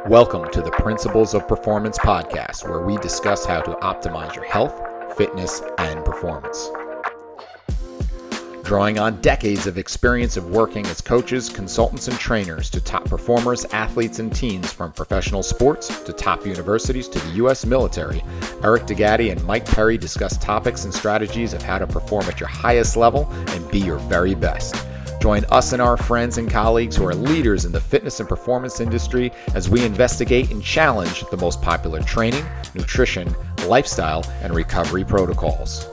Welcome to the Principles of Performance podcast, where we discuss how to optimize your health, fitness, and performance. Drawing on decades of experience of working as coaches, consultants, and trainers to top performers, athletes, and teens from professional sports to top universities to the U.S. military, Eric DeGatti and Mike Perry discuss topics and strategies of how to perform at your highest level and be your very best. Join us and our friends and colleagues who are leaders in the fitness and performance industry as we investigate and challenge the most popular training, nutrition, lifestyle, and recovery protocols.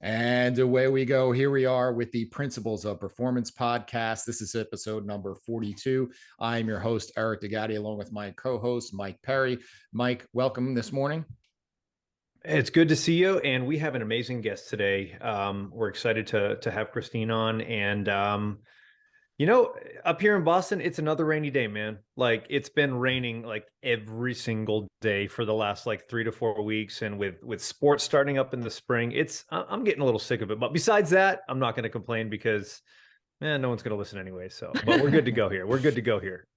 And away we go. Here we are with the Principles of Performance podcast. This is episode number 42. I am your host, Eric DeGatti, along with my co-host, Mike Perry. Mike, welcome this morning. It's good to see you. And we have an amazing guest today. We're excited to have Christine on. And, up here in Boston, it's another rainy day, man. Like it's been raining like every single day for the last 3 to 4 weeks. And with sports starting up in the spring, I'm getting a little sick of it. But besides that, I'm not going to complain because no one's going to listen anyway. So, but we're good to go here. We're good to go here.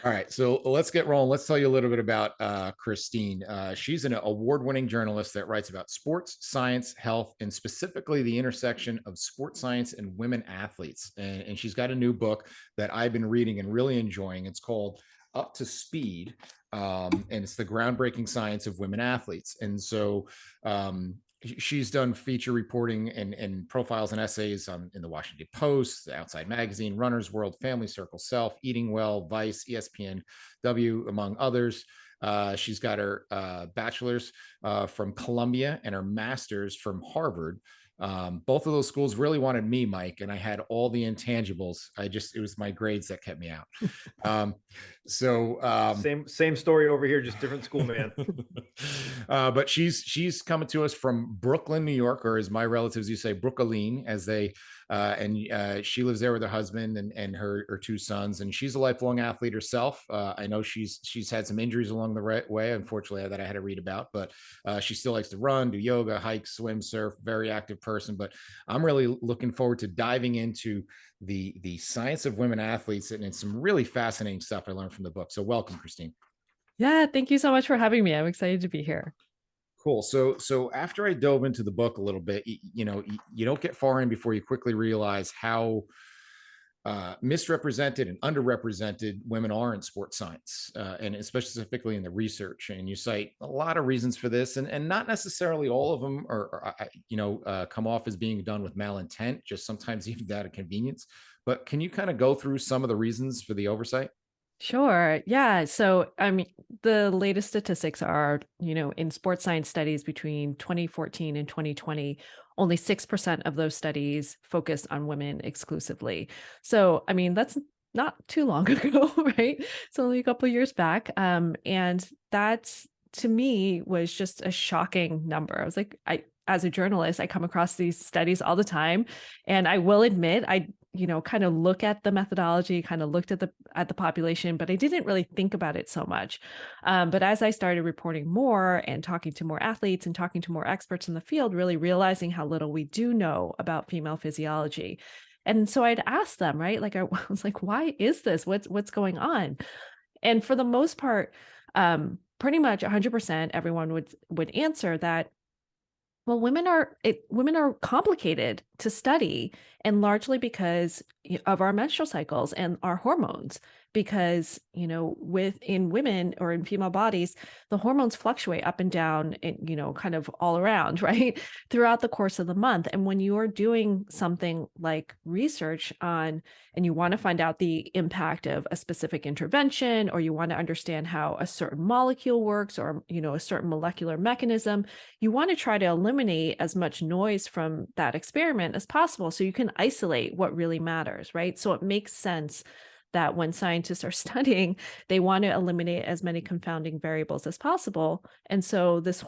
All right, so let's get rolling. Let's tell you a little bit about Christine. She's an award-winning journalist that writes about sports, science, health, and specifically the intersection of sports science and women athletes. And she's got a new book that I've been reading and really enjoying. It's called Up to Speed, and it's the groundbreaking science of women athletes. And so she's done feature reporting and profiles and essays in the Washington Post, Outside Magazine, Runner's World, Family Circle, Self, Eating Well, Vice, espnW, among others. She's got her bachelor's from Columbia and her master's from Harvard. Both of those schools really wanted me, Mike, and I had all the intangibles. It was my grades that kept me out. Same story over here, just different school, man. But she's coming to us from Brooklyn, New York, or as my relatives used to say, Brooklyn, as they she lives there with her husband and her two sons, and she's a lifelong athlete herself. I know she's had some injuries along the way, unfortunately, that I had to read about, but she still likes to run, do yoga, hike, swim, surf, very active person. But I'm really looking forward to diving into the science of women athletes and some really fascinating stuff I learned from the book. So welcome, Christine. Yeah, thank you so much for having me. I'm excited to be here. Cool. So after I dove into the book a little bit, you don't get far in before you quickly realize how misrepresented and underrepresented women are in sports science, and especially specifically in the research. And you cite a lot of reasons for this, and not necessarily all of them come off as being done with malintent, just sometimes even out of convenience. But can you kind of go through some of the reasons for the oversight? Sure. Yeah. So, I mean, the latest statistics are, in sports science studies between 2014 and 2020, only 6% of those studies focused on women exclusively. So, I mean, that's not too long ago, right? It's only a couple of years back. And that to me was just a shocking number. I was like, as a journalist, I come across these studies all the time. And I will admit, I kind of look at the methodology, kind of looked at the population, but I didn't really think about it so much. But as I started reporting more and talking to more athletes and talking to more experts in the field, really realizing how little we do know about female physiology. And so I'd ask them, right? Like I was like, why is this? What's going on? And for the most part, pretty much 100% everyone would answer that, well, women are complicated to study, and largely because of our menstrual cycles and our hormones. Because in women or in female bodies, the hormones fluctuate up and down, and kind of all around, right, throughout the course of the month. And when you are doing something like research on, and you want to find out the impact of a specific intervention, or you want to understand how a certain molecule works, or a certain molecular mechanism, you want to try to eliminate as much noise from that experiment as possible, so you can isolate what really matters, right? So it makes sense that when scientists are studying, they want to eliminate as many confounding variables as possible. And so this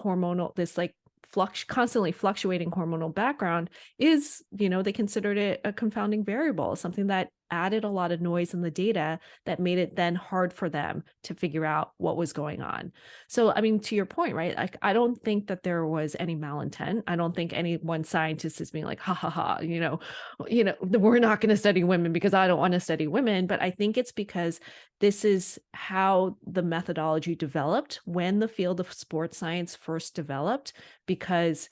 constantly fluctuating hormonal background is, they considered it a confounding variable, something that added a lot of noise in the data that made it then hard for them to figure out what was going on. So, I mean, to your point, right? Like, I don't think that there was any malintent. I don't think any one scientist is being like, ha ha ha, we're not going to study women because I don't want to study women. But I think it's because this is how the methodology developed when the field of sports science first developed, because,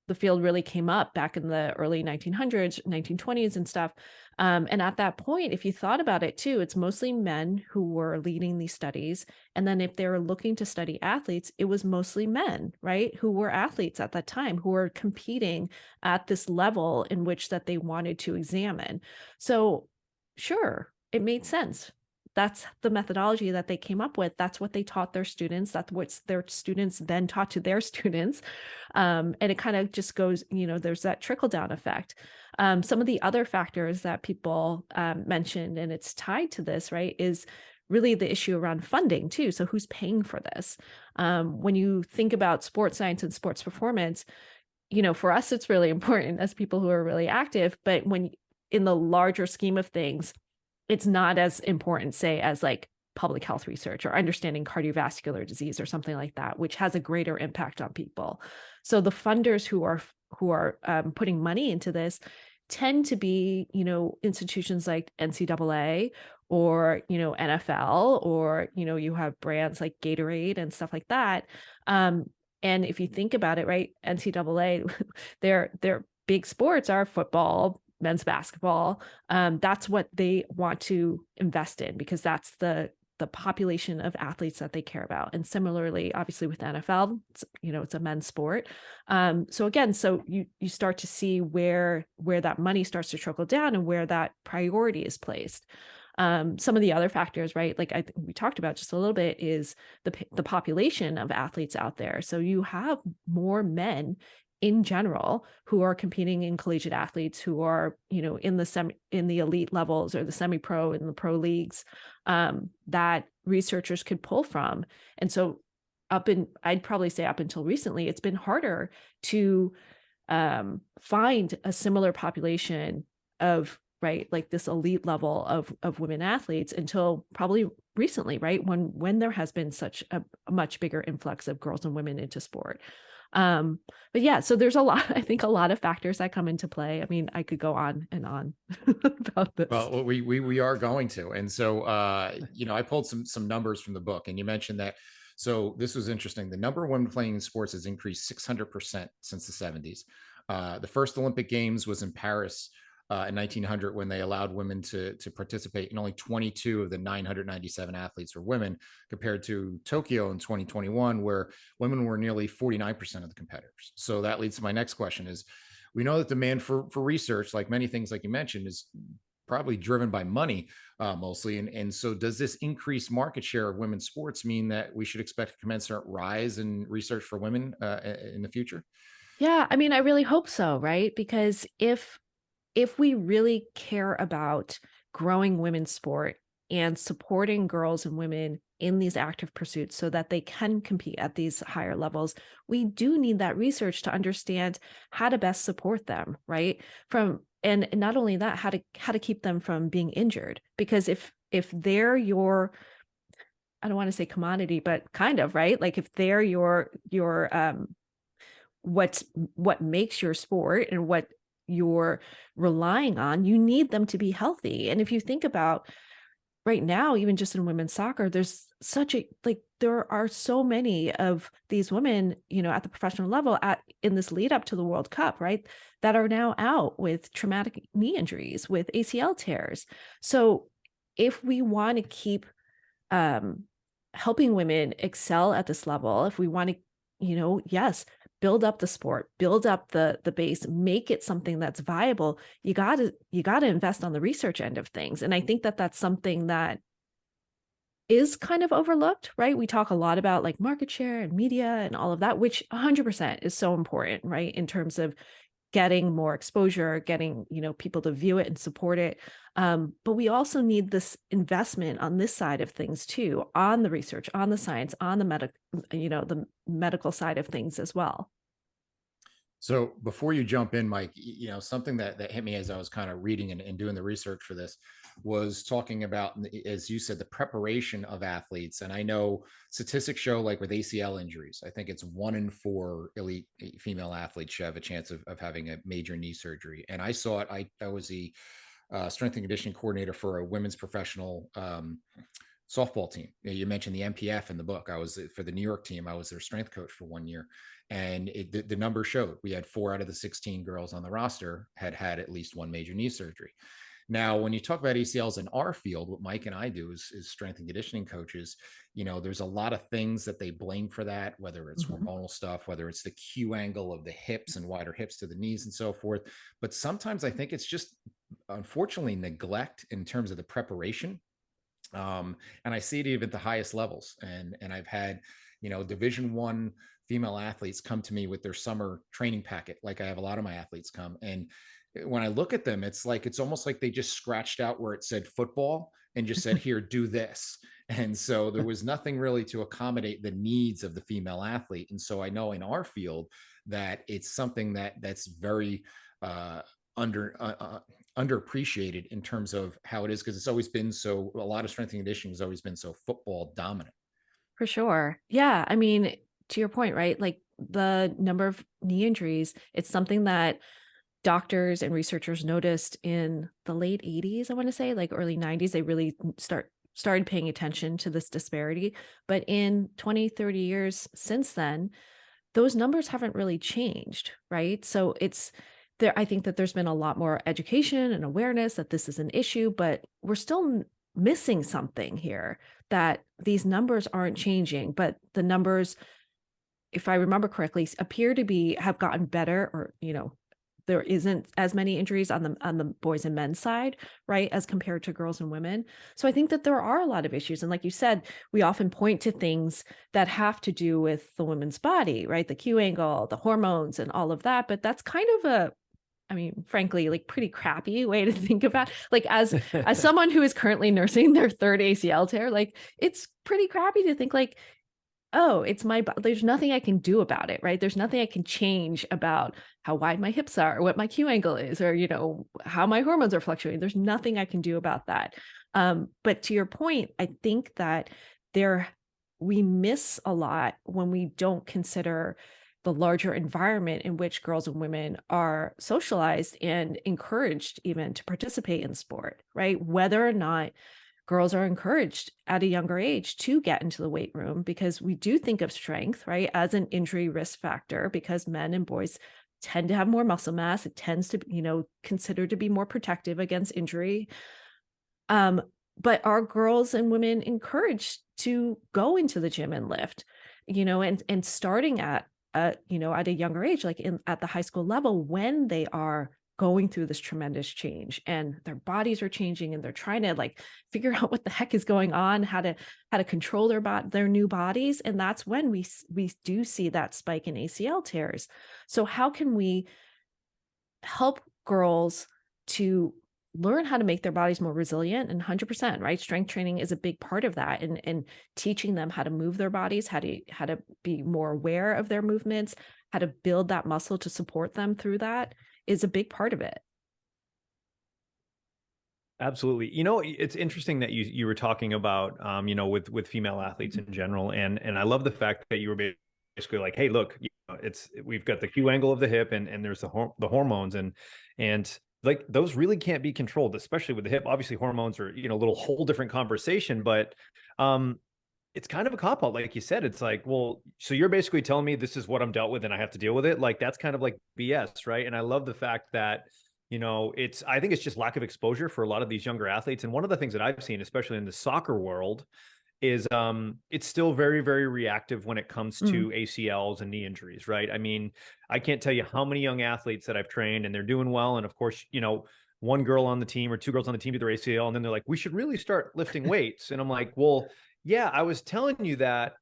the field really came up back in the early 1900s, 1920s and stuff. And at that point, if you thought about it too, it's mostly men who were leading these studies. And then if they were looking to study athletes, it was mostly men, right, who were athletes at that time, who were competing at this level in which that they wanted to examine. So sure, it made sense. That's the methodology that they came up with. That's what they taught their students. That's what their students then taught to their students. And it kind of just goes, there's that trickle down effect. Some of the other factors that people mentioned, and it's tied to this, right, is really the issue around funding too. So who's paying for this? When you think about sports science and sports performance, for us, it's really important as people who are really active. But when in the larger scheme of things, it's not as important, say, as like public health research or understanding cardiovascular disease or something like that, which has a greater impact on people. So the funders who are putting money into this tend to be, institutions like NCAA or, NFL, or, you have brands like Gatorade and stuff like that. And if you think about it, right, NCAA, their big sports are football, men's basketball. That's what they want to invest in because that's the population of athletes that they care about. And similarly, obviously with NFL, it's a men's sport. So again, you start to see where that money starts to trickle down and where that priority is placed. Some of the other factors, right, like I think we talked about just a little bit, is the population of athletes out there. So you have more men in general who are competing in collegiate athletes, who are, in the elite levels or the semi-pro and the pro leagues, that researchers could pull from. And so I'd probably say up until recently, it's been harder to find a similar population of, right, like this elite level of women athletes until probably recently, right, when there has been such a much bigger influx of girls and women into sport. But yeah, so there's I think a lot of factors that come into play. I mean, I could go on and on about this. Well, we are going to. And so, I pulled some numbers from the book, and you mentioned that. So this was interesting. The number of women playing in sports has increased 600% since the 70s. The first Olympic Games was in Paris in 1900 when they allowed women to participate, and only 22 of the 997 athletes were women, compared to Tokyo in 2021, where women were nearly 49% of the competitors. So that leads to my next question: is we know that demand for research, like many things, like you mentioned, is probably driven by money mostly. And so does this increased market share of women's sports mean that we should expect a commensurate rise in research for women in the future? Yeah, I mean, I really hope so, right? Because if we really care about growing women's sport and supporting girls and women in these active pursuits so that they can compete at these higher levels, we do need that research to understand how to best support them, right? And not only that, how to keep them from being injured. Because if they're your, I don't want to say commodity, but kind of, right? Like if they're your what makes your sport and what you're relying on, you need them to be healthy. And if you think about right now, even just in women's soccer, there's there are so many of these women, at the professional level in this lead up to the World Cup, right, that are now out with traumatic knee injuries, with ACL tears. So if we want to keep helping women excel at this level, if we want to, yes, build up the sport, build up the base, make it something that's viable, you got to invest on the research end of things. And I think that that's something that is kind of overlooked, right? We talk a lot about like market share and media and all of that, which 100% is so important, right? In terms of getting more exposure, getting, people to view it and support it. But we also need this investment on this side of things too, on the research, on the science, on the medical side of things as well. So before you jump in, Mike, something that hit me as I was kind of reading and doing the research for this was talking about, as you said, the preparation of athletes. And I know statistics show, like with ACL injuries, I think it's 1 in 4 elite female athletes should have a chance of having a major knee surgery. And I saw it. I was the strength and conditioning coordinator for a women's professional softball team. You mentioned the MPF in the book. I was for the New York team. I was their strength coach for 1 year, and the numbers showed we had 4 out of the 16 girls on the roster had had at least one major knee surgery. Now, when you talk about ACLs in our field, what Mike and I do is strength and conditioning coaches. There's a lot of things that they blame for that, whether it's hormonal stuff, whether it's the Q angle of the hips and wider hips to the knees and so forth. But sometimes I think it's just, unfortunately, neglect in terms of the preparation. And I see it even at the highest levels. And I've had, Division I female athletes come to me with their summer training packet. Like I have a lot of my athletes come, and when I look at them, it's almost like they just scratched out where it said football and just said, here, do this. And so there was nothing really to accommodate the needs of the female athlete. And so I know in our field that it's something that's very underappreciated in terms of how it is, because it's always been so, a lot of strength and conditioning has always been so football dominant. For sure. Yeah. I mean, to your point, right? Like the number of knee injuries, it's something that doctors and researchers noticed in the late 80s, I want to say, like early 90s. They really started paying attention to this disparity. But in 20, 30 years since then, those numbers haven't really changed, right? So it's there. I think that there's been a lot more education and awareness that this is an issue, but we're still missing something here, that these numbers aren't changing, but the numbers, if I remember correctly, appear to have gotten better, or, there isn't as many injuries on the boys and men's side, right, as compared to girls and women. So I think that there are a lot of issues. And like you said, we often point to things that have to do with the women's body, right? The Q angle, the hormones and all of that. But that's kind of frankly, like pretty crappy way to think about, like, as someone who is currently nursing their third ACL tear, like it's pretty crappy to think like, oh, it's there's nothing I can do about it, right? There's nothing I can change about how wide my hips are, or what my Q angle is, or, how my hormones are fluctuating. There's nothing I can do about that. But to your point, I think that we miss a lot when we don't consider the larger environment in which girls and women are socialized and encouraged even to participate in sport, right? Whether or not girls are encouraged at a younger age to get into the weight room, because we do think of strength, right, as an injury risk factor, because men and boys tend to have more muscle mass. It tends to, considered to be more protective against injury. But are girls and women encouraged to go into the gym and lift, and starting at a younger age, like at the high school level, when they are going through this tremendous change and their bodies are changing and they're trying to like figure out what the heck is going on, how to control their new bodies. And that's when we do see that spike in ACL tears. So how can we help girls to learn how to make their bodies more resilient? And 100%, right? Strength training is a big part of that, and teaching them how to move their bodies, how to be more aware of their movements, how to build that muscle to support them through that is a big part of it. Absolutely. It's interesting that you were talking about, with female athletes in general. And I love the fact that you were basically like, hey, look, we've got the Q angle of the hip and there's the hormones and like those really can't be controlled, especially with the hip. Obviously hormones are, a little whole different conversation, but it's kind of a cop out. Like you said, it's like, well, so you're basically telling me this is what I'm dealt with and I have to deal with it. Like, that's kind of like BS. Right. And I love the fact that, I think it's just lack of exposure for a lot of these younger athletes. And one of the things that I've seen, especially in the soccer world, is it's still very, very reactive when it comes to ACLs and knee injuries. Right. I mean, I can't tell you how many young athletes that I've trained and they're doing well. And of course, one girl on the team or two girls on the team do their ACL, and then they're like, we should really start lifting weights. And I'm like, well, yeah, I was telling you that,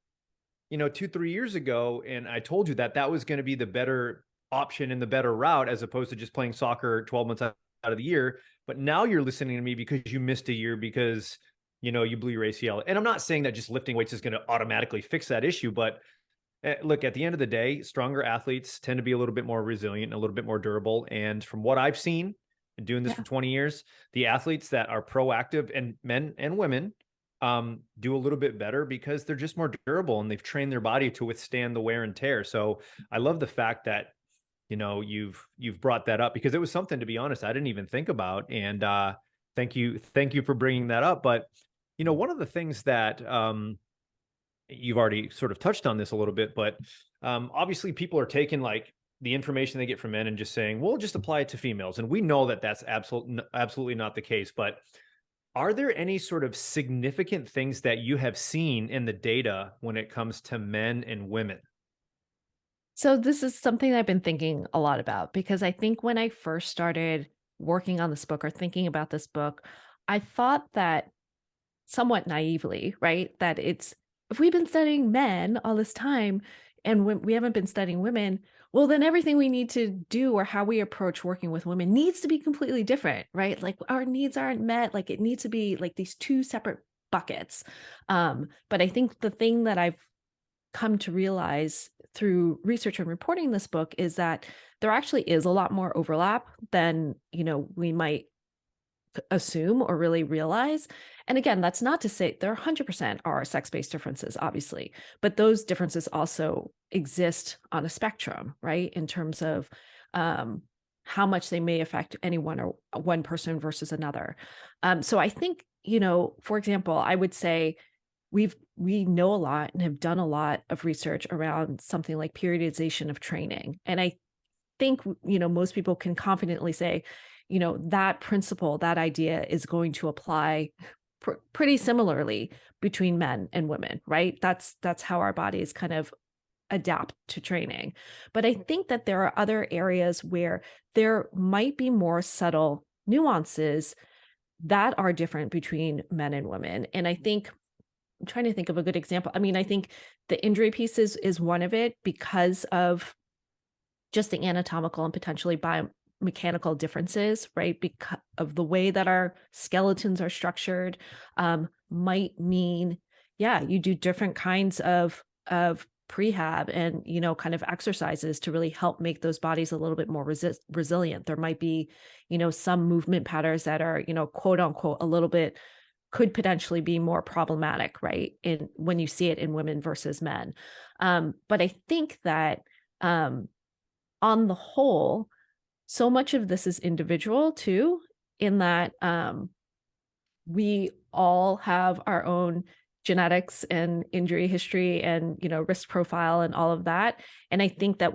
2-3 years ago, and I told you that was going to be the better option and the better route, as opposed to just playing soccer 12 months out of the year. But now you're listening to me because you missed a year because, you know, you blew your ACL. And I'm not saying that just lifting weights is going to automatically fix that issue, but look, at the end of the day, stronger athletes tend to be a little bit more resilient and a little bit more durable. And from what I've seen and doing this for 20 years, the athletes that are proactive, and men and women, do a little bit better because they're just more durable and they've trained their body to withstand the wear and tear. So I love the fact that, you know, you've brought that up, because it was something, to be honest, I didn't even think about. And thank you for bringing that up. But, you know, one of the things that you've already sort of touched on this a little bit, but obviously people are taking like the information they get from men and just saying, "Well, just apply it to females." And we know that that's absolutely not the case. But are there any sort of significant things that you have seen in the data when it comes to men and women? So this is something I've been thinking a lot about, because I think when I first started working on this book or thinking about this book, I thought that, somewhat naively, right, that it's, if we've been studying men all this time and we haven't been studying women, well, then everything we need to do or how we approach working with women needs to be completely different, right? Like our needs aren't met. Like it needs to be like these two separate buckets. But I think the thing that I've come to realize through research and reporting this book is that there actually is a lot more overlap than, you know, we might assume or really realize. And again, that's not to say there 100% are sex-based differences, obviously, but those differences also exist on a spectrum, right? In terms of how much they may affect anyone or one person versus another. So I think, you know, for example, I would say we know a lot and have done a lot of research around something like periodization of training. And I think, you know, most people can confidently say, you know, that principle, that idea is going to apply pretty similarly between men and women, right? That's how our bodies kind of adapt to training. But I think that there are other areas where there might be more subtle nuances that are different between men and women. And I think, I'm trying to think of a good example. I mean, I think the injury piece is one of it, because of just the anatomical and potentially biomechanical differences, right? Because of the way that our skeletons are structured, might mean, yeah, you do different kinds of prehab and, you know, kind of exercises to really help make those bodies a little bit more resilient. There might be, you know, some movement patterns that are, you know, quote unquote, a little bit, could potentially be more problematic, right? In when you see it in women versus men. But I think that on the whole, so much of this is individual too, in that we all have our own genetics and injury history and, you know, risk profile and all of that. And I think that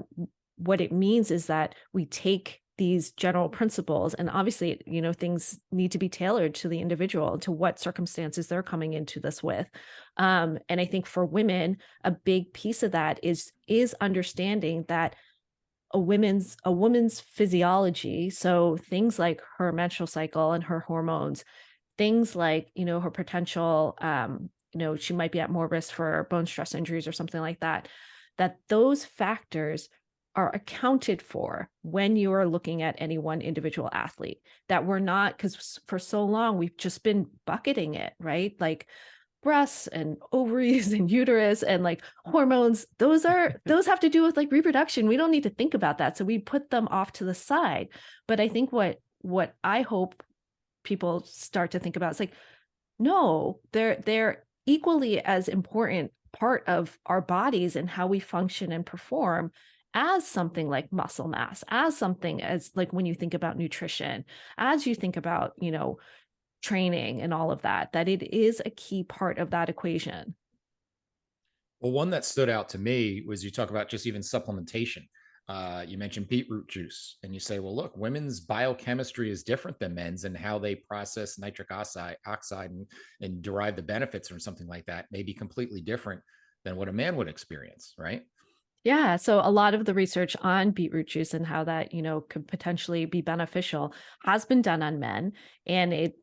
what it means is that we take these general principles, and obviously, you know, things need to be tailored to the individual, to what circumstances they're coming into this with. And I think for women, a big piece of that is understanding that a woman's physiology, so things like her menstrual cycle and her hormones, things like, you know, her potential, you know, she might be at more risk for bone stress injuries or something like that, that those factors are accounted for when you are looking at any one individual athlete. That we're not, because for so long we've just been bucketing it, right? Like breasts and ovaries and uterus and like hormones, those have to do with like reproduction. We don't need to think about that. So we put them off to the side. But I think what I hope people start to think about is like, no, they're equally as important part of our bodies and how we function and perform as something like muscle mass, as something as like when you think about nutrition, as you think about, you know, training and all of that, that it is a key part of that equation. Well, one that stood out to me was you talk about just even supplementation. You mentioned beetroot juice, and you say, well, look, women's biochemistry is different than men's, and how they process nitric oxide and derive the benefits from something like that may be completely different than what a man would experience, right? Yeah, so a lot of the research on beetroot juice and how that, you know, could potentially be beneficial has been done on men, and it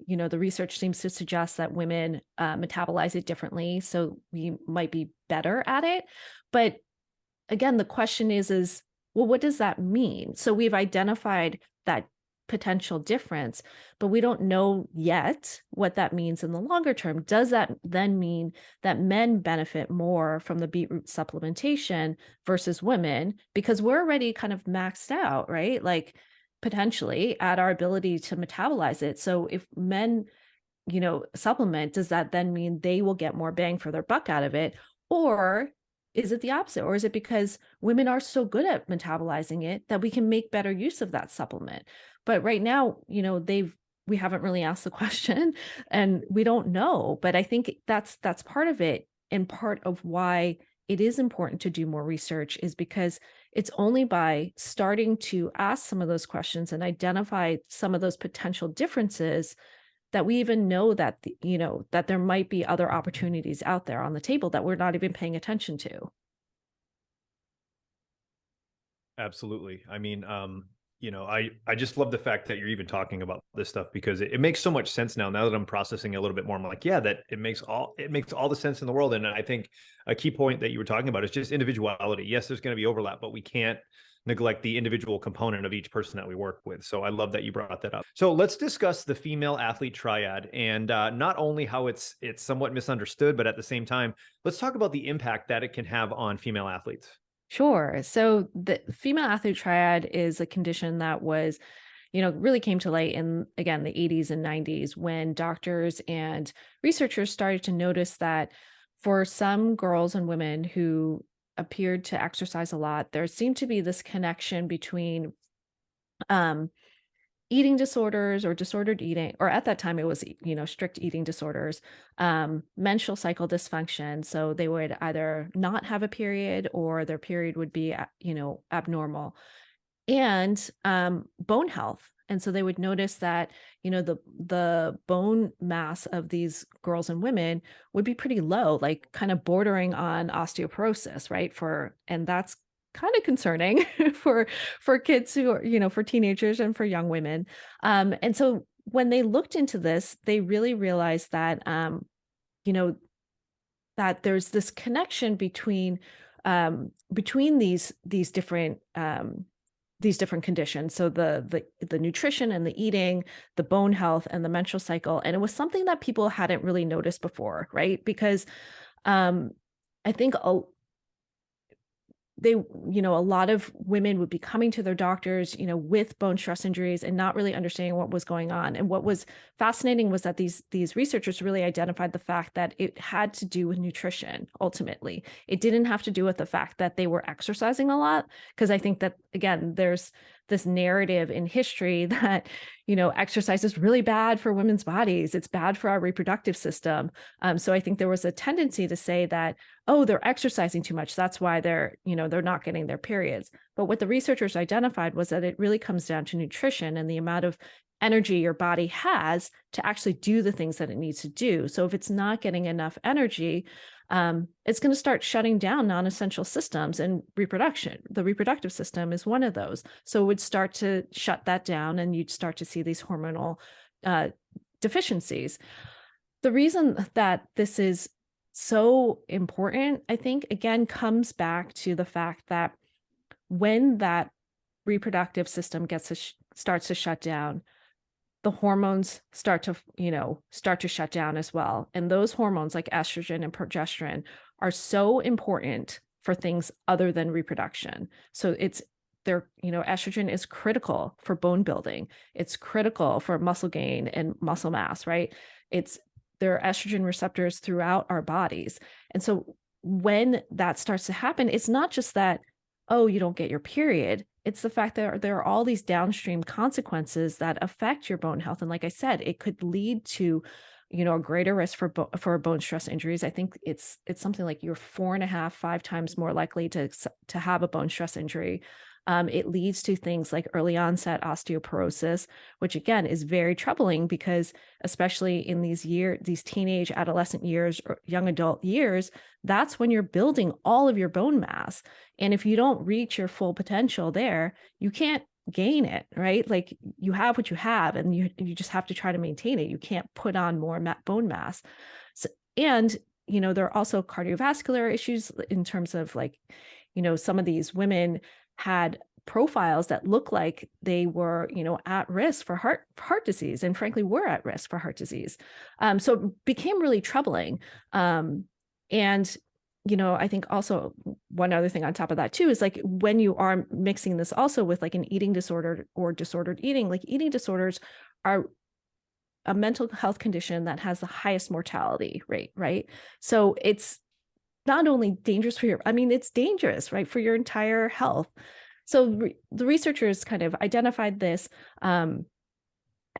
you know, the research seems to suggest that women metabolize it differently, so we might be better at it. But again, the question is well, what does that mean? So we've identified that potential difference, but we don't know yet what that means in the longer term. Does that then mean that men benefit more from the beetroot supplementation versus women? Because we're already kind of maxed out, right? Like potentially at our ability to metabolize it. So if men, supplement, does that then mean they will get more bang for their buck out of it? Or is it the opposite? Or is it because women are so good at metabolizing it that we can make better use of that supplement? But right now, we haven't really asked the question and we don't know. But I think that's part of it. And part of why it is important to do more research is because it's only by starting to ask some of those questions and identify some of those potential differences that we even know that that there might be other opportunities out there on the table that we're not even paying attention to. Absolutely. I mean, I just love the fact that you're even talking about this stuff because it makes so much sense now. Now that I'm processing a little bit more, I'm like, yeah, that it makes all the sense in the world. And I think a key point that you were talking about is just individuality. Yes, there's going to be overlap, but we can't neglect the individual component of each person that we work with. So I love that you brought that up. So let's discuss the female athlete triad and not only how it's somewhat misunderstood, but at the same time, let's talk about the impact that it can have on female athletes. Sure. So the female athlete triad is a condition that was, really came to light in, again, the 80s and 90s when doctors and researchers started to notice that for some girls and women who appeared to exercise a lot, there seemed to be this connection between um, eating disorders or disordered eating, or at that time it was, strict eating disorders, menstrual cycle dysfunction. So they would either not have a period or their period would be, abnormal, and bone health. And so they would notice that, the bone mass of these girls and women would be pretty low, like kind of bordering on osteoporosis, right? And that's kind of concerning for kids who are, for teenagers and for young women. And so when they looked into this, they really realized that you know, that there's this connection between these different conditions. So the nutrition and the eating, the bone health and the menstrual cycle. And it was something that people hadn't really noticed before, right? Because um, I think a lot of women would be coming to their doctors, with bone stress injuries and not really understanding what was going on. And what was fascinating was that these researchers really identified the fact that it had to do with nutrition. Ultimately, it didn't have to do with the fact that they were exercising a lot, because I think that, again, there's this narrative in history that, exercise is really bad for women's bodies. It's bad for our reproductive system. So I think there was a tendency to say that, oh, they're exercising too much, that's why they're not getting their periods. But what the researchers identified was that it really comes down to nutrition and the amount of energy your body has to actually do the things that it needs to do. So if it's not getting enough energy, it's going to start shutting down non-essential systems, and the reproductive system is one of those. So it would start to shut that down and you'd start to see these hormonal deficiencies. The reason that this is so important, I think, again, comes back to the fact that when that reproductive system starts to shut down, the hormones start to shut down as well. And those hormones like estrogen and progesterone are so important for things other than reproduction. So estrogen is critical for bone building. It's critical for muscle gain and muscle mass, right? There are estrogen receptors throughout our bodies. And so when that starts to happen, it's not just that, oh, you don't get your period. It's the fact that there are all these downstream consequences that affect your bone health. And like I said, it could lead to, a greater risk for bone stress injuries. I think it's something like you're 4.5, 5 times more likely to have a bone stress injury. It leads to things like early onset osteoporosis, which again is very troubling because especially in these teenage adolescent years or young adult years, that's when you're building all of your bone mass. And if you don't reach your full potential there, you can't gain it, right? Like you have what you have and you just have to try to maintain it. You can't put on more bone mass. So, and, there are also cardiovascular issues in terms of like, some of these women had profiles that looked like they were, at risk for heart disease, and frankly were at risk for heart disease. So it became really troubling. And I think also one other thing on top of that too is like when you are mixing this also with like an eating disorder or disordered eating, like eating disorders are a mental health condition that has the highest mortality rate, right? So it's not only dangerous it's dangerous, right, for your entire health. So the researchers kind of identified this, and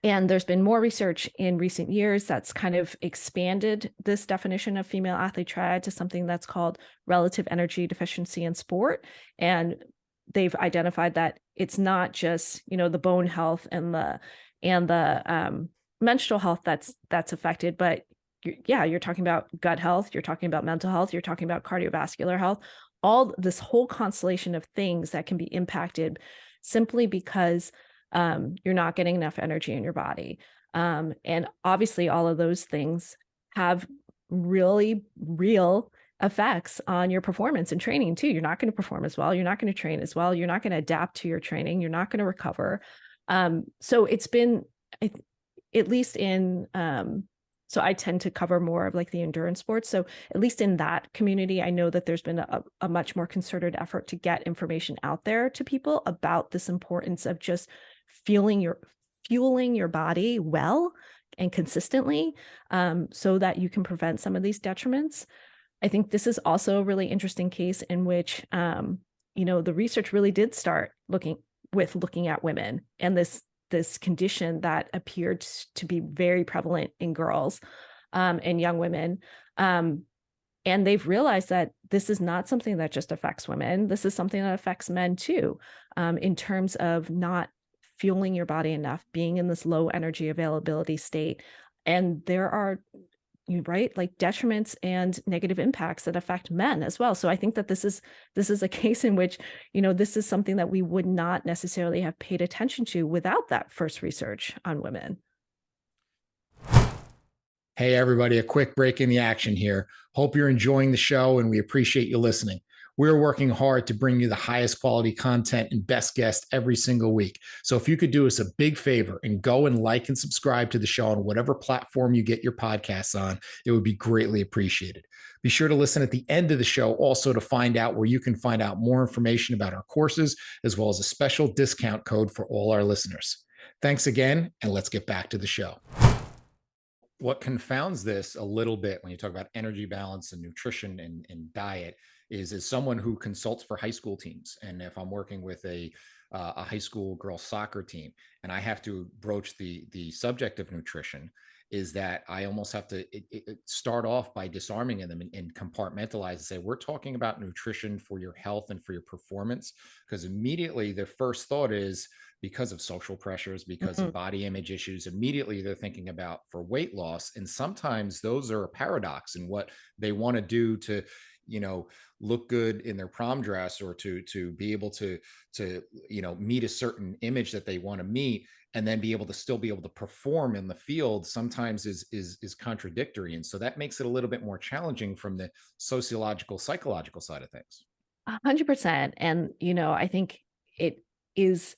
there's been more research in recent years that's kind of expanded this definition of female athlete triad to something that's called relative energy deficiency in sport. And they've identified that it's not just, the bone health and the menstrual health that's affected, but you're talking about gut health, you're talking about mental health, you're talking about cardiovascular health, all this whole constellation of things that can be impacted simply because you're not getting enough energy in your body. And obviously all of those things have really real effects on your performance and training too. You're not going to perform as well. You're not going to train as well. You're not going to adapt to your training. You're not going to recover. So it's been, at least in, so I tend to cover more of like the endurance sports. So at least in that community, I know that there's been a much more concerted effort to get information out there to people about this importance of just fueling your body well and consistently, so that you can prevent some of these detriments. I think this is also a really interesting case in which, the research really did start looking at women and this condition that appeared to be very prevalent in girls, and young women. And they've realized that this is not something that just affects women. This is something that affects men too, in terms of not fueling your body enough, being in this low energy availability state. And there are, right, like detriments and negative impacts that affect men as well. So I think that this is a case in which, this is something that we would not necessarily have paid attention to without that first research on women. Hey, everybody, a quick break in the action here. Hope you're enjoying the show and we appreciate you listening. We're working hard to bring you the highest quality content and best guests every single week. So if you could do us a big favor and go and like and subscribe to the show on whatever platform you get your podcasts on, it would be greatly appreciated. Be sure to listen at the end of the show also to find out where you can find out more information about our courses, as well as a special discount code for all our listeners. Thanks again, and let's get back to the show. What confounds this a little bit when you talk about energy balance and nutrition and diet is as someone who consults for high school teams. And if I'm working with a high school girls soccer team and I have to broach the subject of nutrition, is that I almost have to start off by disarming them and compartmentalize and say, we're talking about nutrition for your health and for your performance. Because immediately their first thought is, because of social pressures, because of body image issues, immediately they're thinking about for weight loss. And sometimes those are a paradox in what they want to do to, look good in their prom dress or to be able to meet a certain image that they want to meet, and then be able to perform in the field sometimes is contradictory. And so that makes it a little bit more challenging from the sociological, psychological side of things. 100%. And, I think it is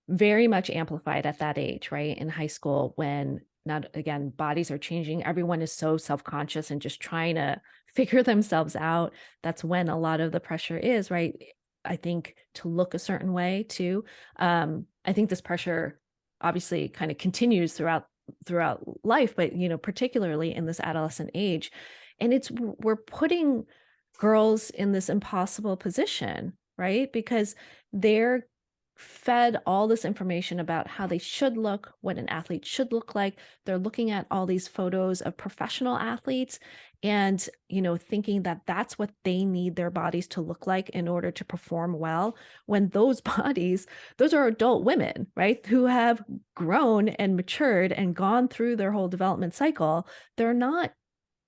very much amplified at that age, right? In high school, when bodies are changing, everyone is so self-conscious and just trying to figure themselves out. That's when a lot of the pressure is, right? I think to look a certain way too. I think this pressure obviously kind of continues throughout life, but particularly in this adolescent age. And we're putting girls in this impossible position, right? Because they're fed all this information about how they should look, what an athlete should look like. They're looking at all these photos of professional athletes and, thinking that that's what they need their bodies to look like in order to perform well, when those bodies, those are adult women, right? Who have grown and matured and gone through their whole development cycle. They're not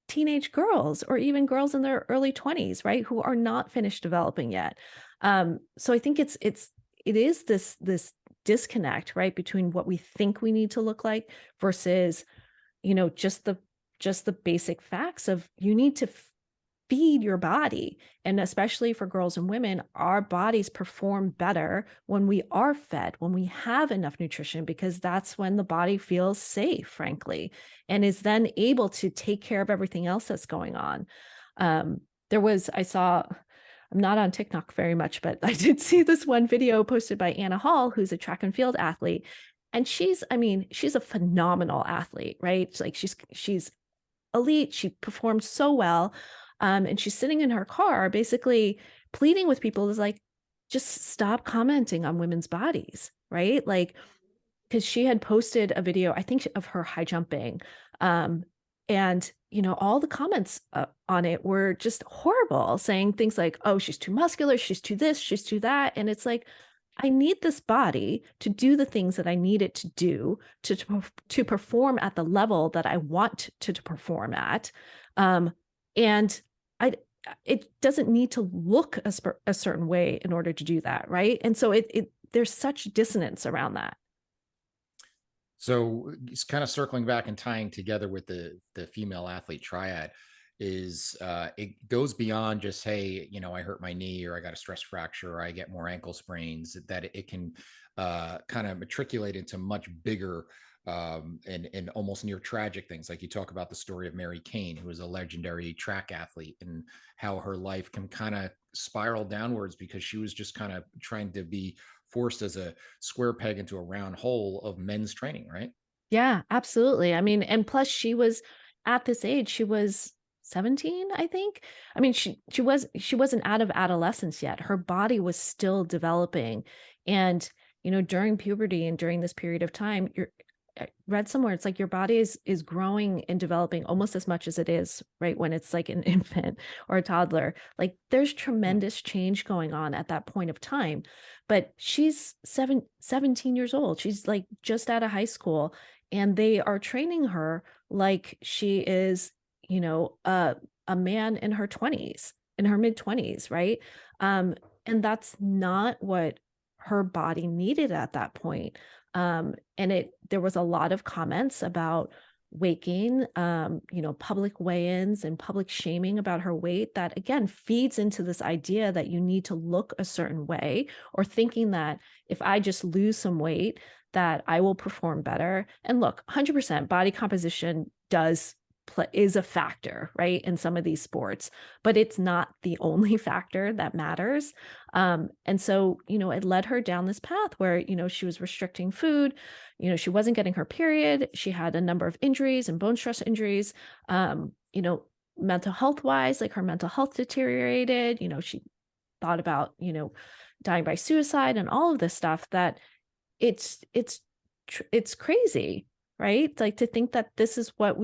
teenage girls or even girls in their early 20s, right? Who are not finished developing yet. So I think it is this disconnect, right, between what we think we need to look like versus, just the basic facts of you need to feed your body. And especially for girls and women, our bodies perform better when we are fed, when we have enough nutrition, because that's when the body feels safe, frankly, and is then able to take care of everything else that's going on. I saw, I'm not on TikTok very much, but I did see this one video posted by Anna Hall, who's a track and field athlete. And I mean, she's a phenomenal athlete, right? It's like she's elite. She performed so well. And she's sitting in her car, basically pleading with people is like, just stop commenting on women's bodies, right? Like, because she had posted a video, I think, of her high jumping. And, all the comments on it were just horrible, saying things like, oh, she's too muscular, she's too this, she's too that. And it's like, I need this body to do the things that I need it to do to perform at the level that I want to perform at. And I, it doesn't need to look a certain way in order to do that. Right. And so there's such dissonance around that. So it's kind of circling back and tying together with the female athlete triad is it goes beyond just, hey, I hurt my knee, or I got a stress fracture, or I get more ankle sprains, that it can kind of matriculate into much bigger and almost near tragic things. Like you talk about the story of Mary Kane, who was a legendary track athlete, and how her life can kind of spiral downwards because she was just kind of trying to be forced as a square peg into a round hole of men's training, right? Yeah, absolutely. I mean, and plus she was at this age, she was 17, I think. I mean, she wasn't out of adolescence yet. Her body was still developing. And, during puberty and during this period of time, I read somewhere it's like your body is growing and developing almost as much as it is right when it's like an infant or a toddler. Like there's Hmm. tremendous change going on at that point of time. But she's 17 years old. She's like just out of high school, and they are training her like she is, you know, a a man in her 20s, in her mid 20s, right? Um, and that's not what her body needed at that point. And there was a lot of comments about weight gain, public weigh-ins and public shaming about her weight that again feeds into this idea that you need to look a certain way, or thinking that if I just lose some weight, that I will perform better. And look, 100% body composition is a factor, right, in some of these sports, but it's not the only factor that matters. And so, it led her down this path where, she was restricting food, she wasn't getting her period. She had a number of injuries and bone stress injuries. Um, you know, mental health wise, like her mental health deteriorated. She thought about, dying by suicide and all of this stuff that it's crazy, right? Like to think that this is what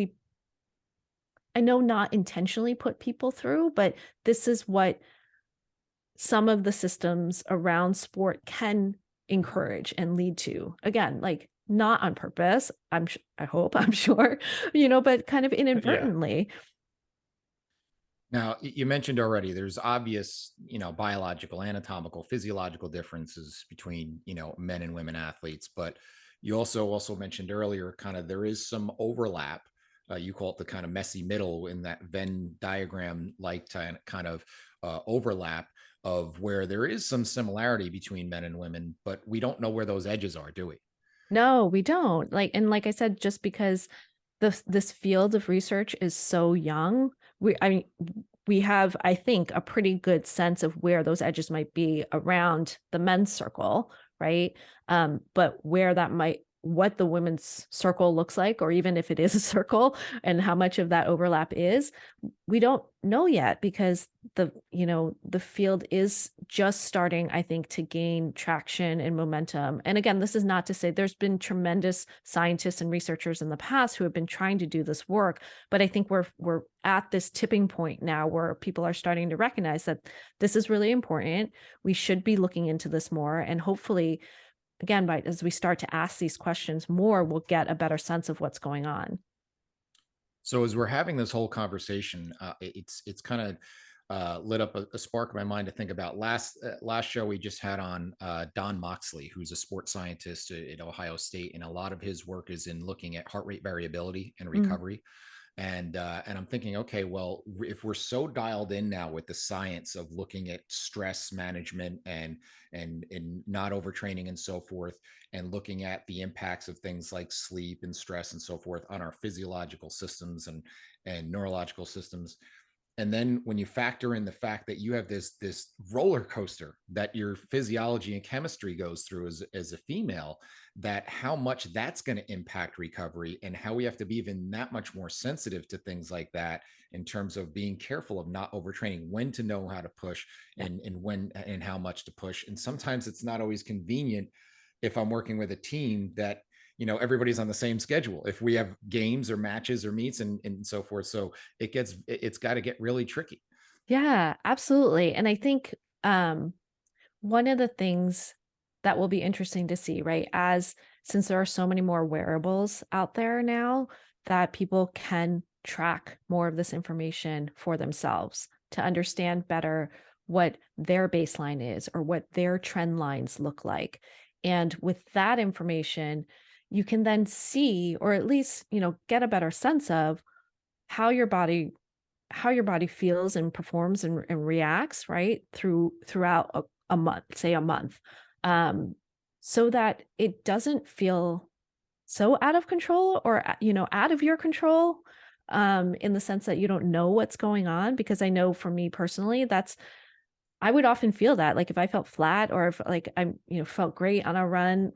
I know not intentionally put people through, but this is what some of the systems around sport can encourage and lead to. Again, like not on purpose, I hope, I'm sure, but kind of Yeah. inadvertently. Now, you mentioned already there's obvious, biological, anatomical, physiological differences between, men and women athletes, but you also mentioned earlier kind of there is some overlap. You call it the kind of messy middle in that Venn diagram like kind of overlap of where there is some similarity between men and women, but we don't know where those edges are, do we? No, we don't. Like I said, just because this field of research is so young, I mean, we have, I think, a pretty good sense of where those edges might be around the men's circle, right? But what the women's circle looks like, or even if it is a circle, and how much of that overlap is, we don't know yet, because the field is just starting, I think, to gain traction and momentum. And again, this is not to say there's been tremendous scientists and researchers in the past who have been trying to do this work, but I think we're at this tipping point now where people are starting to recognize that this is really important. We should be looking into this more, and hopefully, again, as we start to ask these questions more, we'll get a better sense of what's going on. So as we're having this whole conversation, it's kind of lit up a spark in my mind to think about last show we just had on Don Moxley, who's a sports scientist at Ohio State, and a lot of his work is in looking at heart rate variability and Mm, recovery. And I'm thinking, okay, well, if we're so dialed in now with the science of looking at stress management and not overtraining and so forth, and looking at the impacts of things like sleep and stress and so forth on our physiological systems and neurological systems, and then when you factor in the fact that you have this roller coaster that your physiology and chemistry goes through as a female, that how much that's going to impact recovery, and how we have to be even that much more sensitive to things like that in terms of being careful of not overtraining, when to know how to push, and when and how much to push. And sometimes it's not always convenient if I'm working with a team that, everybody's on the same schedule, if we have games or matches or meets and so forth. So it's got to get really tricky. Yeah, absolutely. And I think one of the things that will be interesting to see, right, as since there are so many more wearables out there now, that people can track more of this information for themselves to understand better what their baseline is or what their trend lines look like. And with that information, you can then see, or at least, get a better sense of how your body feels and performs and reacts, right, throughout a month, say a month, um, so that it doesn't feel so out of control, or out of your control, in the sense that you don't know what's going on. Because I know for me personally, I would often feel that, like, if I felt flat, or if, like, I'm, felt great on a run,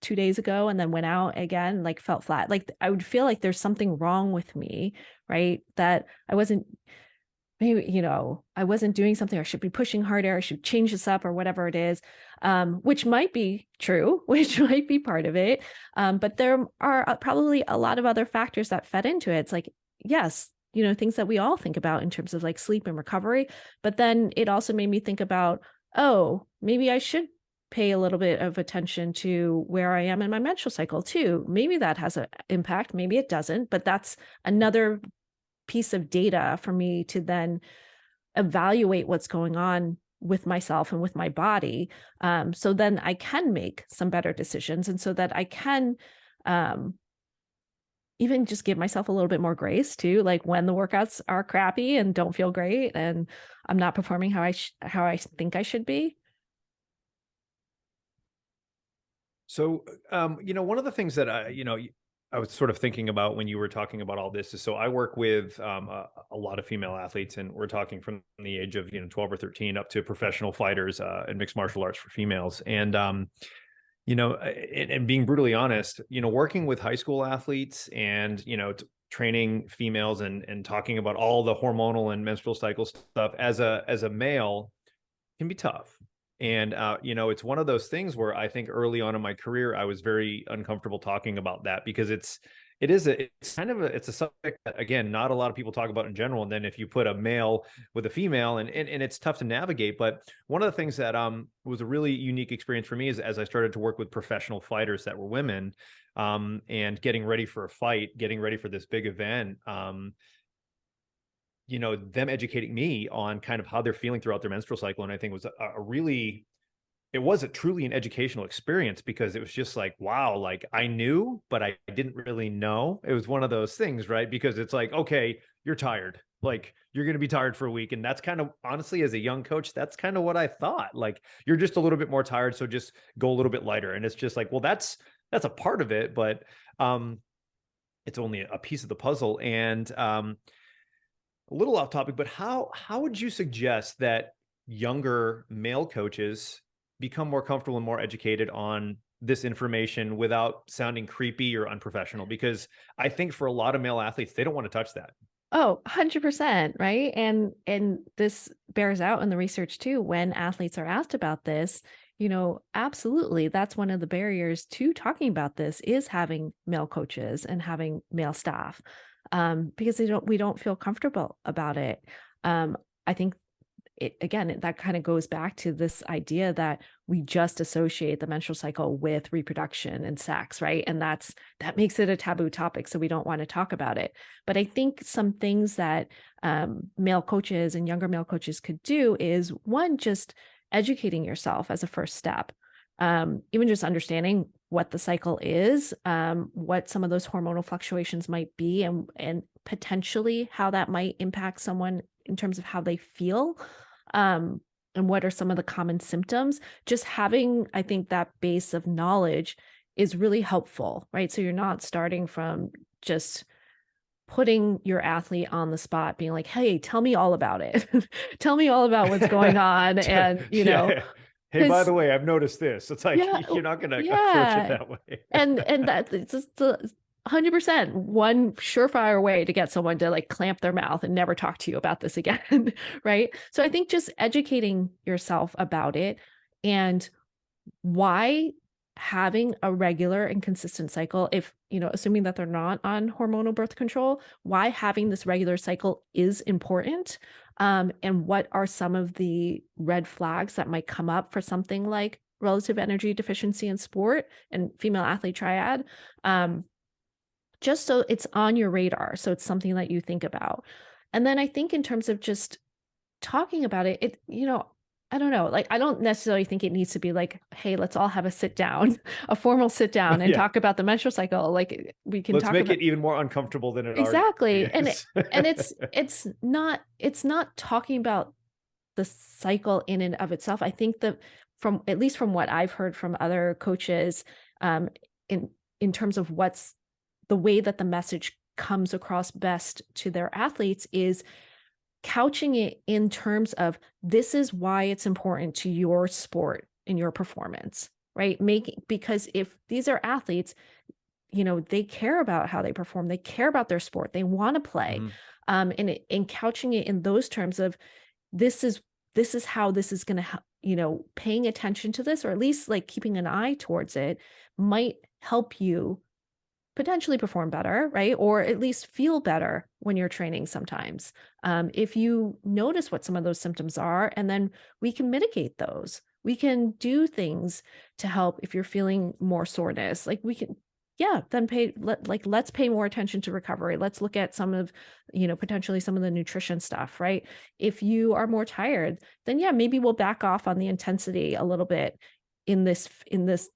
2 days ago, and then went out again, like, felt flat. Like, I would feel like there's something wrong with me, right? That I wasn't, maybe, I wasn't doing something, or I should be pushing harder, I should change this up, or whatever it is, which might be true, which might be part of it. But there are probably a lot of other factors that fed into it. It's like, yes, things that we all think about in terms of like sleep and recovery. But then it also made me think about, oh, maybe I should pay a little bit of attention to where I am in my menstrual cycle too. Maybe that has an impact, maybe it doesn't, but that's another piece of data for me to then evaluate what's going on with myself and with my body. So then I can make some better decisions. And so that I can um, even just give myself a little bit more grace too, like when the workouts are crappy and don't feel great and I'm not performing how I think I should be. So, one of the things that I was sort of thinking about when you were talking about all this is, so I work with a lot of female athletes, and we're talking from the age of 12 or 13 up to professional fighters in mixed martial arts for females. And and being brutally honest, working with high school athletes and training females and talking about all the hormonal and menstrual cycle stuff as a male can be tough. And it's one of those things where I think early on in my career I was very uncomfortable talking about that, because it's a subject that, again, not a lot of people talk about in general. And then if you put a male with a female, and it's tough to navigate. But one of the things that was a really unique experience for me is, as I started to work with professional fighters that were women, and getting ready for a fight, getting ready for this big event, them educating me on kind of how they're feeling throughout their menstrual cycle. And I think it was truly an educational experience, because it was just like, wow, like I knew, but I didn't really know. It was one of those things, right? Because it's like, okay, you're tired. Like, you're going to be tired for a week. And that's kind of, honestly, as a young coach, that's kind of what I thought. Like, you're just a little bit more tired, so just go a little bit lighter. And it's just like, well, that's a part of it, but it's only a piece of the puzzle. And a little off topic, but how would you suggest that younger male coaches become more comfortable and more educated on this information without sounding creepy or unprofessional? Because I think for a lot of male athletes, they don't want to touch that. Oh, 100%, right? And this bears out in the research too. When athletes are asked about this, absolutely, that's one of the barriers to talking about this, is having male coaches and having male staff, because we don't feel comfortable about it. I think that kind of goes back to this idea that we just associate the menstrual cycle with reproduction and sex, right? And that makes it a taboo topic, so we don't want to talk about it. But I think some things that male coaches and younger male coaches could do is, one, just educating yourself as a first step. even just understanding what the cycle is, what some of those hormonal fluctuations might be, and potentially how that might impact someone in terms of how they feel, and what are some of the common symptoms. Just having, I think, that base of knowledge is really helpful, right? So you're not starting from just putting your athlete on the spot, being like, hey, tell me all about it. Tell me all about what's going on. And, Yeah. Hey, by the way, I've noticed this. It's like, yeah, you're not going to approach it yeah. that way. And that it's just the 100% one surefire way to get someone to like clamp their mouth and never talk to you about this again. Right. So I think just educating yourself about it, and why having a regular and consistent cycle, if, assuming that they're not on hormonal birth control, why having this regular cycle is important. And what are some of the red flags that might come up for something like relative energy deficiency in sport and female athlete triad, just so it's on your radar. So it's something that you think about. And then I think in terms of just talking about it, I don't know, like, I don't necessarily think it needs to be like, hey, let's all have a sit down, a formal sit down and Yeah. talk about the menstrual cycle. Like, we can Let's talk make about it even more uncomfortable than it exactly. already is. And it's not talking about the cycle in and of itself. I think that from, at least from what I've heard from other coaches, in terms of what's the way that the message comes across best to their athletes, is couching it in terms of, this is why it's important to your sport and your performance, right? Because if these are athletes, they care about how they perform, they care about their sport, they want to play. And couching it in those terms of, this is how this is going to help, paying attention to this, or at least like keeping an eye towards it, might help you potentially perform better, right? Or at least feel better when you're training sometimes. If you notice what some of those symptoms are, and then we can mitigate those. We can do things to help. If you're feeling more soreness, like we can, then let's pay more attention to recovery. Let's look at some of, potentially some of the nutrition stuff, right? If you are more tired, then maybe we'll back off on the intensity a little bit in this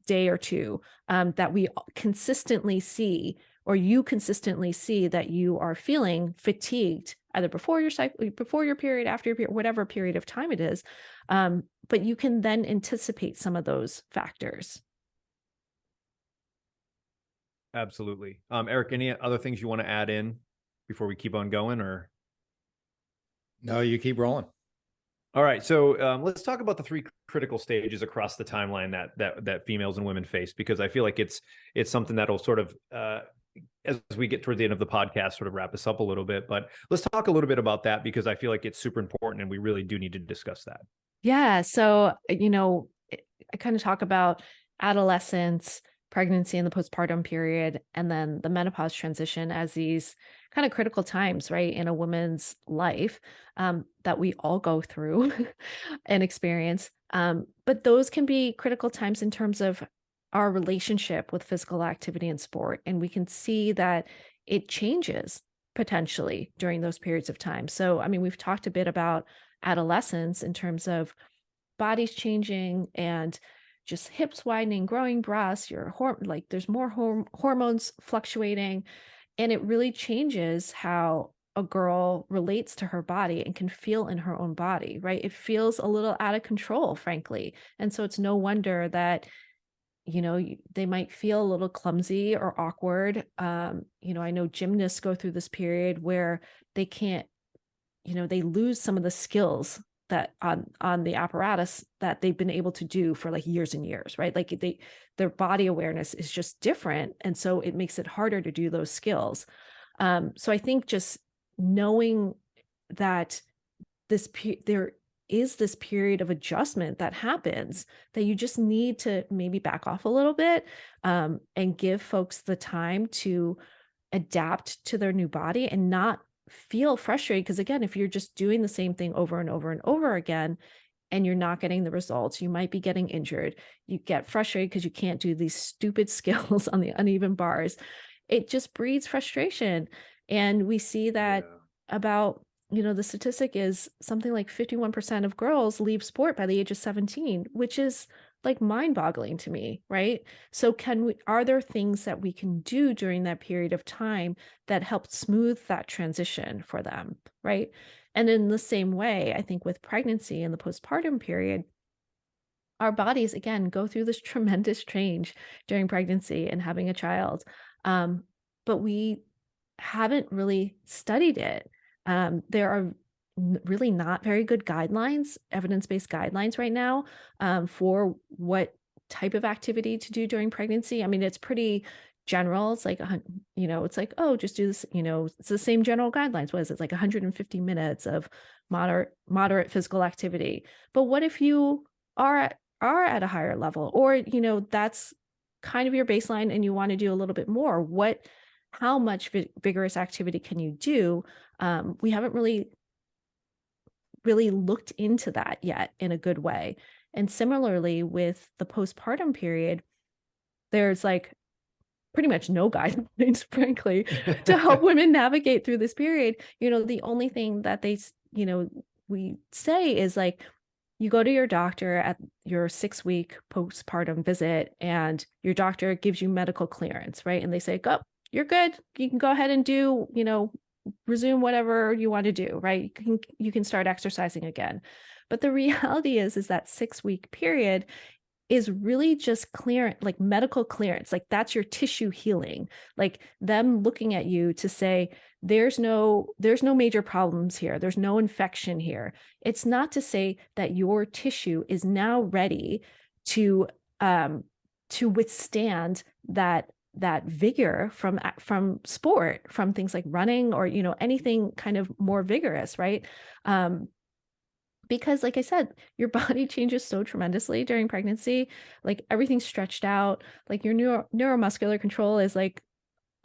day or two, that we consistently see, or you consistently see that you are feeling fatigued, either before your cycle, before your period, after your period, whatever period of time it is. But you can then anticipate some of those factors. Absolutely. Eric, any other things you want to add in before we keep on going, or? No, you keep rolling. All right, so let's talk about the 3 critical stages across the timeline that females and women face, because I feel like it's something that'll sort of, as we get toward the end of the podcast, sort of wrap us up a little bit. But let's talk a little bit about that, because I feel like it's super important and we really do need to discuss that. Yeah. So, I kind of talk about adolescence, pregnancy, and the postpartum period, and then the menopause transition as these kind of critical times, right, in a woman's life, that we all go through and experience. But those can be critical times in terms of our relationship with physical activity and sport. And we can see that it changes potentially during those periods of time. So, I mean, we've talked a bit about adolescence in terms of bodies changing and just hips widening, growing breasts, there's more hormones fluctuating, and it really changes how a girl relates to her body and can feel in her own body, right? It feels a little out of control, frankly. And so it's no wonder that, they might feel a little clumsy or awkward. I know gymnasts go through this period where they can't, they lose some of the skills that on the apparatus that they've been able to do for like years and years, right? Like their body awareness is just different. And so it makes it harder to do those skills. So I think just knowing that there is this period of adjustment that happens, that you just need to maybe back off a little bit, and give folks the time to adapt to their new body and not feel frustrated. Because again, if you're just doing the same thing over and over and over again, and you're not getting the results, you might be getting injured. You get frustrated because you can't do these stupid skills on the uneven bars. It just breeds frustration. And we see that about, the statistic is something like 51% of girls leave sport by the age of 17, which is like mind-boggling to me, right? So are there things that we can do during that period of time that help smooth that transition for them, right? And in the same way, I think with pregnancy and the postpartum period, our bodies again go through this tremendous change during pregnancy and having a child. Um, but we haven't really studied it. There are really not very good guidelines, evidence-based guidelines right now, for what type of activity to do during pregnancy. I mean, it's pretty general. It's like, it's like, oh, just do this, it's the same general guidelines. What is it? It's like 150 minutes of moderate physical activity. But what if you are at a higher level, or, that's kind of your baseline and you want to do a little bit more? How much vigorous activity can you do? We haven't really looked into that yet in a good way. And similarly with the postpartum period, there's like pretty much no guidelines, frankly, to help women navigate through this period. The only thing that we say is like, you go to your doctor at your 6-week postpartum visit, and your doctor gives you medical clearance, right? And they say, go, you're good. You can go ahead and do, resume whatever you want to do, right? You can start exercising again. But the reality is that 6-week period is really just clearance, like medical clearance. Like that's your tissue healing, like them looking at you to say, there's no major problems here. There's no infection here. It's not to say that your tissue is now ready to withstand that vigor from sport, from things like running, or anything kind of more vigorous, right? Because like I said, your body changes so tremendously during pregnancy. Like everything's stretched out, like your neuromuscular control is like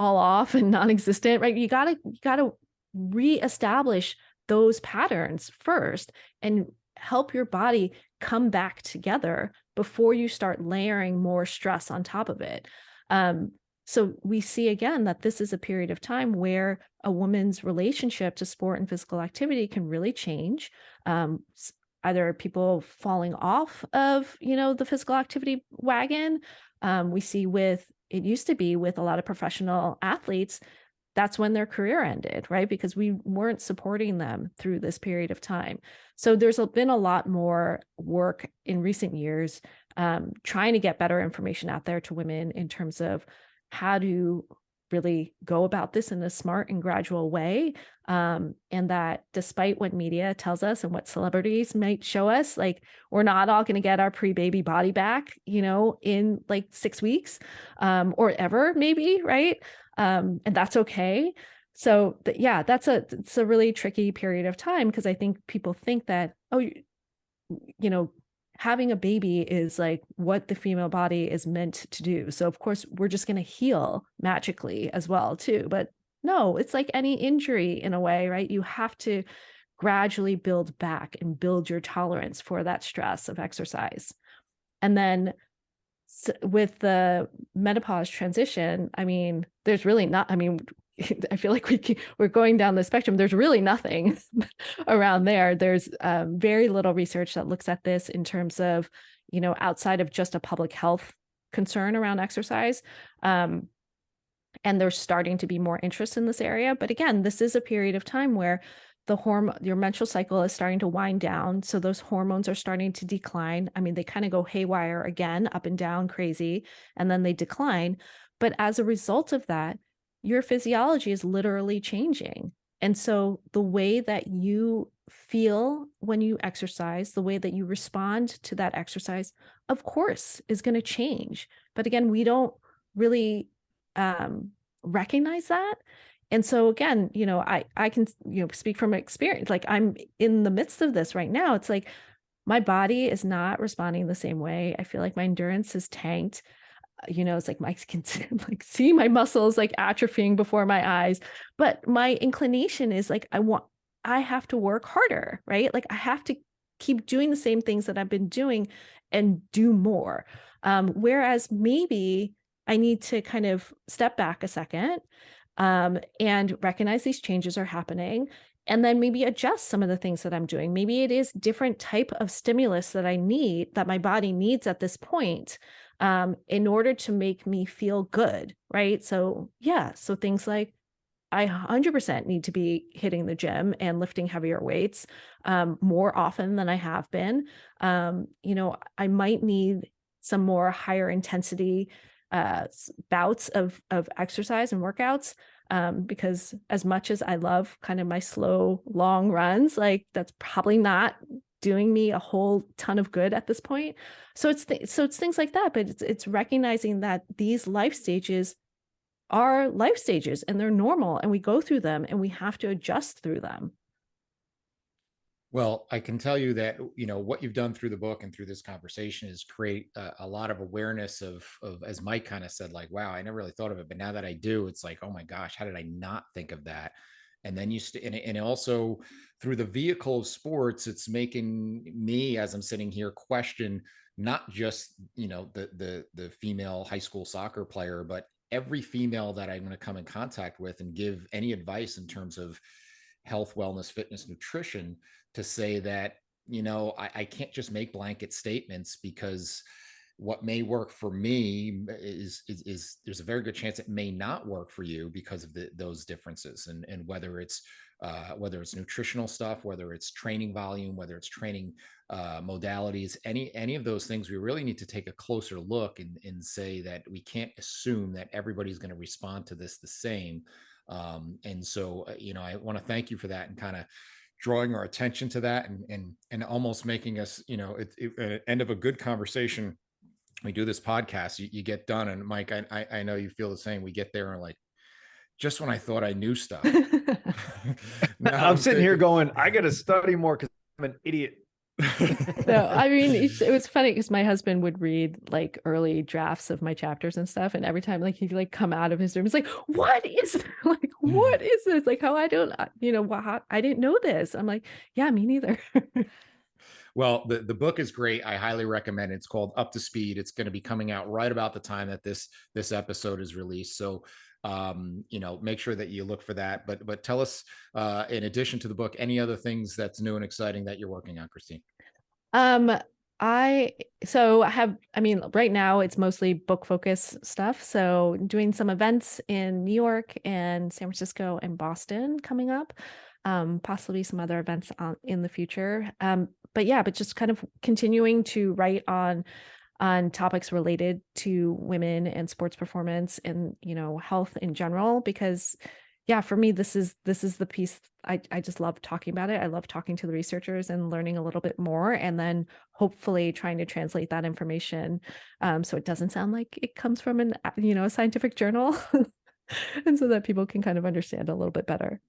all off and non-existent, right? You gotta reestablish those patterns first and help your body come back together before you start layering more stress on top of it. So we see again that this is a period of time where a woman's relationship to sport and physical activity can really change. Either people falling off of, the physical activity wagon. We see it used to be with a lot of professional athletes, that's when their career ended, right? Because we weren't supporting them through this period of time. So there's been a lot more work in recent years, trying to get better information out there to women in terms of how to really go about this in a smart and gradual way. And that despite what media tells us and what celebrities might show us, like we're not all going to get our pre-baby body back, in like 6 weeks, or ever maybe, right? And that's okay. So it's a really tricky period of time, because I think people think that, oh, having a baby is like what the female body is meant to do. So of course we're just going to heal magically as well too. But no, it's like any injury in a way, right? You have to gradually build back and build your tolerance for that stress of exercise. And then with the menopause transition, I mean, there's really not, I mean, I feel like we're going down the spectrum. There's really nothing around there. There's very little research that looks at this in terms of, outside of just a public health concern around exercise. And there's starting to be more interest in this area. But again, this is a period of time where your menstrual cycle is starting to wind down. So those hormones are starting to decline. I mean, they kind of go haywire again, up and down crazy, and then they decline. But as a result of that, your physiology is literally changing. And so the way that you feel when you exercise, the way that you respond to that exercise, of course, is going to change. But again, we don't really recognize that. And so again, I can, speak from experience. Like I'm in the midst of this right now. It's like my body is not responding the same way. I feel like my endurance is tanked. It's like I can like see my muscles like atrophying before my eyes, but my inclination is like, I have to work harder, right? Like I have to keep doing the same things that I've been doing and do more. Whereas maybe I need to kind of step back a second, and recognize these changes are happening, and then maybe adjust some of the things that I'm doing. Maybe it is different type of stimulus that I need, that my body needs at this point, in order to make me feel good, right? So yeah, so things like I 100% need to be hitting the gym and lifting heavier weights more often than I have been. I might need some more higher intensity bouts of exercise and workouts, because as much as I love kind of my slow, long runs, like that's probably not doing me a whole ton of good at this point. So it's things like that, but it's recognizing that these life stages are life stages and they're normal, and we go through them and we have to adjust through them. Well, I can tell you that, what you've done through the book and through this conversation is create a lot of awareness of, as Mike kind of said, like, wow, I never really thought of it, but now that I do, it's like, oh my gosh, how did I not think of that? And then and also through the vehicle of sports, it's making me, as I'm sitting here, question not just, the female high school soccer player, but every female that I'm going to come in contact with and give any advice in terms of health, wellness, fitness, nutrition, to say that, I can't just make blanket statements, because what may work for me is there's a very good chance it may not work for you because of those differences. And whether it's nutritional stuff, whether it's training volume, whether it's training modalities, any of those things, we really need to take a closer look and say that we can't assume that everybody's going to respond to this the same. And so, I want to thank you for that, and kind of drawing our attention to that, and almost making us, end of a good conversation. We do this podcast, you get done, and Mike, I know you feel the same. We get there and like, just when I thought I knew stuff. I'm sitting here going, I got to study more because I'm an idiot. No, I mean, it was funny because my husband would read like early drafts of my chapters and stuff, and every time like he'd like come out of his room, he's like, "What is like what is this? Like how I don't, how I didn't know this." I'm like, "Yeah, me neither." Well, the book is great. I highly recommend it. It's called Up to Speed. It's going to be coming out right about the time that this episode is released. So, make sure that you look for that. But tell us, in addition to the book, any other things that's new and exciting that you're working on, Christine? I mean, right now it's mostly book focus stuff. So doing some events in New York and San Francisco and Boston coming up, possibly some other events in the future. But just kind of continuing to write on topics related to women and sports performance and, health in general, because for me, this is the piece. I just love talking about it. I love talking to the researchers and learning a little bit more, and then hopefully trying to translate that information, so it doesn't sound like it comes from a scientific journal, and so that people can kind of understand a little bit better.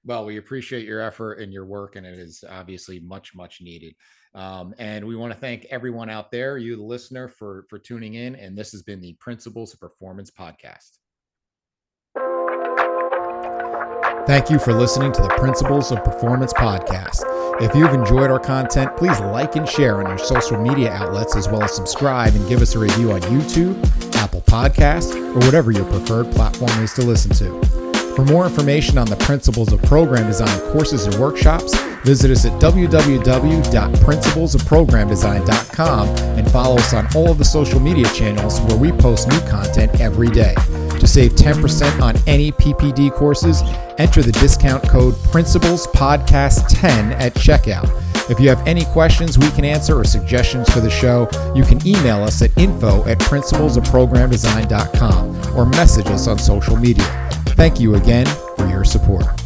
Well, we appreciate your effort and your work, and it is obviously much, much needed. And we want to thank everyone out there, you, the listener, for tuning in. And this has been the Principles of Performance podcast. Thank you for listening to the Principles of Performance podcast. If you've enjoyed our content, please like and share on your social media outlets, as well as subscribe and give us a review on YouTube, Apple Podcasts, or whatever your preferred platform is to listen to. For more information on the Principles of Program Design courses and workshops, visit us at www.principlesofprogramdesign.com and follow us on all of the social media channels where we post new content every day. To save 10% on any PPD courses, enter the discount code PRINCIPLESPODCAST10 at checkout. If you have any questions we can answer or suggestions for the show, you can email us at info@principlesofprogramdesign.com or message us on social media. Thank you again for your support.